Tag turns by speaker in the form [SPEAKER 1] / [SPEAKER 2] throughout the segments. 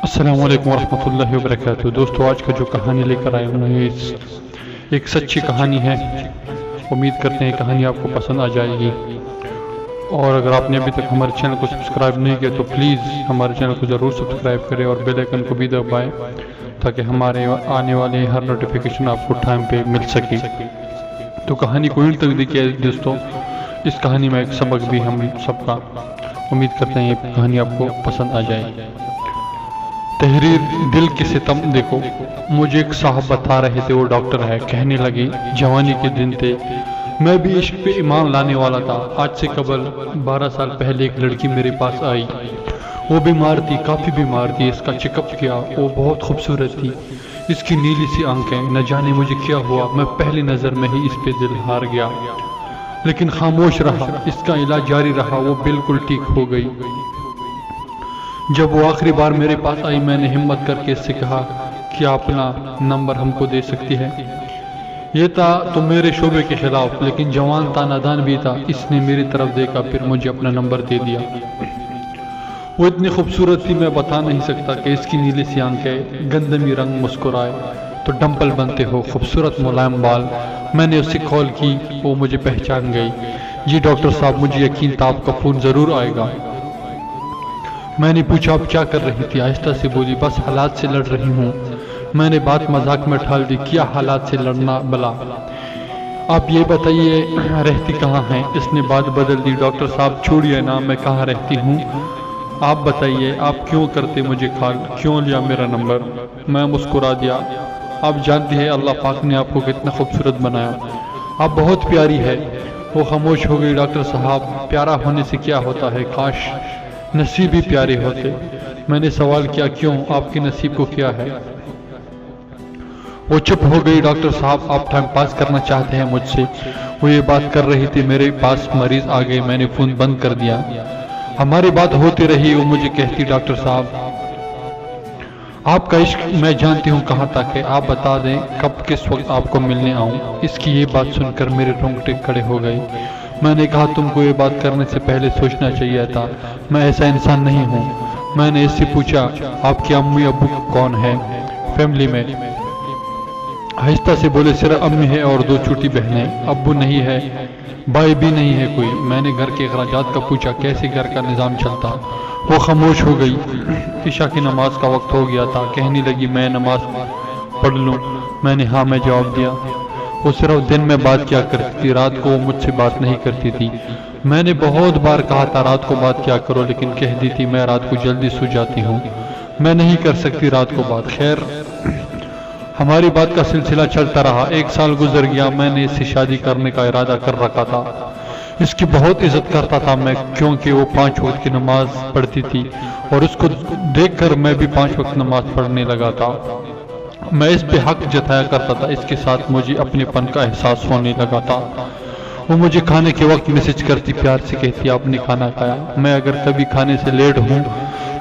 [SPEAKER 1] السلام علیکم ورحمۃ اللہ وبرکاتہ۔ دوستو، آج کا جو کہانی لے کر آئے ہوں یہ ایک سچی کہانی ہے۔ امید کرتے ہیں کہانی آپ کو پسند آ جائے گی، اور اگر آپ نے ابھی تک ہمارے چینل کو سبسکرائب نہیں کیا تو پلیز ہمارے چینل کو ضرور سبسکرائب کریں اور بیل آئیکن کو بھی دبائیں تاکہ ہمارے آنے والے ہر نوٹیفیکیشن آپ کو ٹائم پہ مل سکے۔ تو کہانی کو اینڈ تک دیکھیے دوستو، اس کہانی میں ایک سبق بھی ہم سب کا، امید کرتے ہیں یہ کہانی آپ کو پسند آ جائے گی۔ تحریر دل کے ستم۔ دیکھو، مجھے ایک صاحب بتا رہے تھے، وہ ڈاکٹر ہے، کہنے لگے جوانی کے دن تھے، میں بھی عشق پہ ایمان لانے والا تھا۔ آج سے قبل 12 سال پہلے ایک لڑکی میرے پاس آئی، وہ بیمار تھی، کافی بیمار تھی۔ اس کا چیک اپ کیا، وہ بہت خوبصورت تھی، اس کی نیلی سی آنکھیں، نہ جانے مجھے کیا ہوا، میں پہلی نظر میں ہی اس پہ دل ہار گیا، لیکن خاموش رہا۔ اس کا علاج جاری رہا، وہ بالکل ٹھیک ہو گئی۔ جب وہ آخری بار میرے پاس آئی، میں نے ہمت کر کے اس سے کہا کہ آپ اپنا نمبر ہم کو دے سکتی ہے۔ یہ تھا تو میرے شعبے کے خلاف، لیکن جوان تھا، نادان بھی تھا۔ اس نے میری طرف دیکھا، پھر مجھے اپنا نمبر دے دیا۔ وہ اتنی خوبصورت تھی، میں بتا نہیں سکتا کہ اس کی نیلی سی آنکھیں، گندمی رنگ، مسکرائے تو ڈمپل بنتے ہو، خوبصورت ملائم بال۔ میں نے اس سے کال کی، وہ مجھے پہچان گئی۔ جی ڈاکٹر صاحب، مجھے یقین تھا آپ کا فون ضرور آئے گا۔ میں نے پوچھا آپ کیا کر رہی تھی؟ آہستہ سے بولی، بس حالات سے لڑ رہی ہوں۔ میں نے بات مذاق میں ٹھال دی، کیا حالات سے لڑنا بلا؟ آپ یہ بتائیے رہتی کہاں ہیں؟ اس نے بات بدل دی، ڈاکٹر صاحب چھوڑیے نا، میں کہاں رہتی ہوں، آپ بتائیے، آپ کیوں کرتے مجھے کال، کیوں لیا میرا نمبر؟ میں مسکرا دیا، آپ جانتی ہیں اللہ پاک نے آپ کو کتنا خوبصورت بنایا، آپ بہت پیاری ہے۔ وہ خاموش ہو گئی۔ ڈاکٹر صاحب، پیارا ہونے سے کیا ہوتا ہے، کاش نصیب ہی پیارے ہوتے۔ میں نے سوال کیا، کیوں، آپ کے نصیب کو کیا ہے؟ وہ چپ ہو گئی۔ ڈاکٹر صاحب، آپ ٹائم پاس کرنا چاہتے ہیں مجھ سے؟ وہ یہ بات کر رہی تھی، میرے پاس مریض آ گئے، میں نے فون بند کر دیا۔ ہماری بات ہوتی رہی، وہ مجھے کہتی، ڈاکٹر صاحب آپ کا عشق میں جانتی ہوں کہاں تک ہے، آپ بتا دیں کب کس وقت آپ کو ملنے آؤں۔ اس کی یہ بات سن کر میرے رونگٹے کھڑے ہو گئے۔ میں نے کہا تم کو یہ بات کرنے سے پہلے سوچنا چاہیے تھا، میں ایسا انسان نہیں ہوں۔ میں نے اس سے پوچھا آپ کے امی ابو کون ہے فیملی میں؟ آہستہ سے بولے، صرف امی ہے اور 2 چھوٹی بہنیں، ابو نہیں ہے، بھائی بھی نہیں ہے کوئی۔ میں نے گھر کے اخراجات کا پوچھا، کیسے گھر کا نظام چلتا؟ وہ خاموش ہو گئی۔ عشاء کی نماز کا وقت ہو گیا تھا، کہنے لگی میں نماز پڑھ لوں؟ میں نے ہاں میں جواب دیا۔ وہ صرف دن میں بات کیا کرتی تھی، رات کو وہ مجھ سے بات نہیں کرتی تھی۔ میں نے بہت بار کہا تھا رات کو بات کیا کرو، لیکن کہتی تھی میں رات کو جلدی سو جاتی ہوں، میں نہیں کر سکتی رات کو بات۔ خیر، ہماری بات کا سلسلہ چلتا رہا۔ 1 سال گزر گیا، میں نے اس سے شادی کرنے کا ارادہ کر رکھا تھا۔ اس کی بہت عزت کرتا تھا میں، کیونکہ وہ 5 وقت کی نماز پڑھتی تھی، اور اس کو دیکھ کر میں بھی 5 وقت نماز پڑھنے لگا تھا۔ میں اس پہ حق جتایا کرتا تھا، اس کے ساتھ مجھے اپنے پن کا احساس ہونے لگا تھا۔ وہ مجھے کھانے کے وقت میسج کرتی، پیار سے کہتی آپ نے کھانا کھایا؟ میں اگر کبھی کھانے سے لیٹ ہوں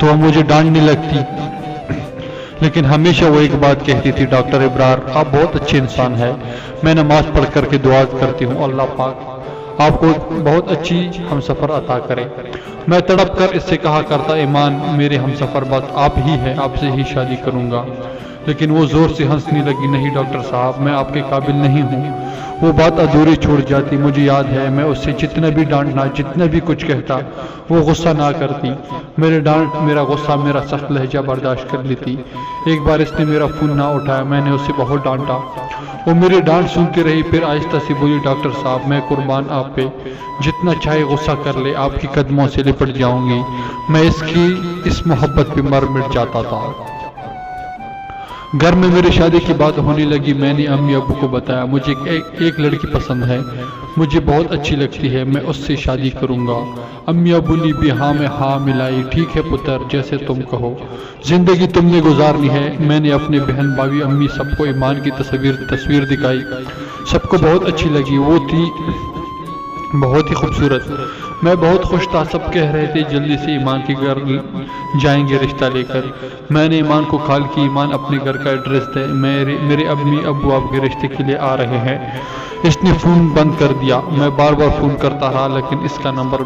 [SPEAKER 1] تو وہ مجھے ڈانٹنے لگتی، لیکن ہمیشہ وہ ایک بات کہتی تھی، ڈاکٹر ابرار آپ بہت اچھے انسان ہیں، میں نماز پڑھ کر کے دعا کرتی ہوں اللہ پاک آپ کو بہت اچھی ہمسفر عطا کرے۔ میں تڑپ کر اس سے کہا کرتا، ایمان میرے ہمسفر بس آپ ہی ہیں، آپ سے ہی شادی کروں گا۔ لیکن وہ زور سے ہنسنے لگی، نہیں ڈاکٹر صاحب میں آپ کے قابل نہیں ہوں۔ وہ بات ادھوری چھوڑ جاتی۔ مجھے یاد ہے میں اس سے جتنا بھی ڈانٹنا، جتنا بھی کچھ کہتا، وہ غصہ نہ کرتی۔ میرے ڈانٹ، میرا غصہ، میرا سخت لہجہ برداشت کر لیتی۔ ایک بار اس نے میرا فون نہ اٹھایا، میں نے اسے بہت ڈانٹا، وہ میری ڈانٹ سنتی رہی۔ پھر آہستہ سے بولی، ڈاکٹر صاحب میں قربان آپ پہ، جتنا چاہے غصہ کر لے، آپ کی قدموں سے لپٹ جاؤں گی۔ میں اس محبت پہ مر مٹ جاتا تھا۔ گھر میں میری شادی کی بات ہونے لگی۔ میں نے امی ابو کو بتایا مجھے ایک لڑکی پسند ہے، مجھے بہت اچھی لگتی ہے، میں اس سے شادی کروں گا۔ امی ابو نے بھی ہاں میں ہاں ملائی۔ ٹھیک ہے پتر، جیسے تم کہو، زندگی تم نے گزارنی ہے۔ میں نے اپنے بہن بھائی امی سب کو ایمان کی تصویر دکھائی، سب کو بہت اچھی لگی، وہ تھی بہت ہی خوبصورت۔ میں بہت خوش تھا، سب کہہ رہے تھے جلدی سے ایمان کے گھر جائیں گے رشتہ لے کر۔ میں نے ایمان کو کال کی، ایمان اپنے گھر کا ایڈریس دے، میرے امی ابو آپ کے رشتے کے لیے آ رہے ہیں۔ اس نے فون بند کر دیا۔ میں بار بار فون کرتا رہا، لیکن اس کا نمبر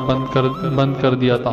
[SPEAKER 1] بند کر دیا تھا۔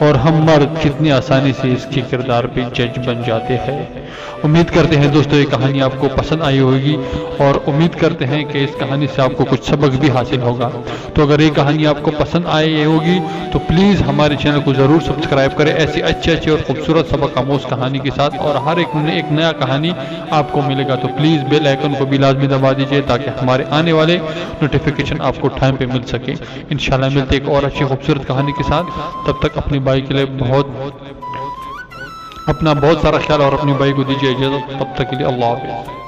[SPEAKER 1] اور ہم مرد کتنی آسانی سے اس کے کردار پہ جج بن جاتے ہیں۔ امید کرتے ہیں دوستو یہ کہانی آپ کو پسند آئی ہوگی، اور امید کرتے ہیں کہ اس کہانی سے آپ کو کچھ سبق بھی حاصل ہوگا۔ تو اگر یہ کہانی آپ کو پسند آئی ہوگی تو پلیز ہمارے چینل کو ضرور سبسکرائب کریں ایسی اچھے اور خوبصورت سبق آموز کہانی کے ساتھ، اور ہر ایک نیا کہانی آپ کو ملے گا۔ تو پلیز بیل آئیکن کو بھی لازمی دبا دیجئے تاکہ ہمارے آنے والے نوٹیفیکیشن آپ کو ٹائم پہ مل سکے۔ انشاءاللہ ملتے ایک اور اچھی خوبصورت کہانی کے ساتھ، تب تک اپنی بھائی کے لیے اپنا بہت سارا خیال اور اپنی بھائی کو دیجیے اجازت، تب تک کے لیے اللہ حافظ۔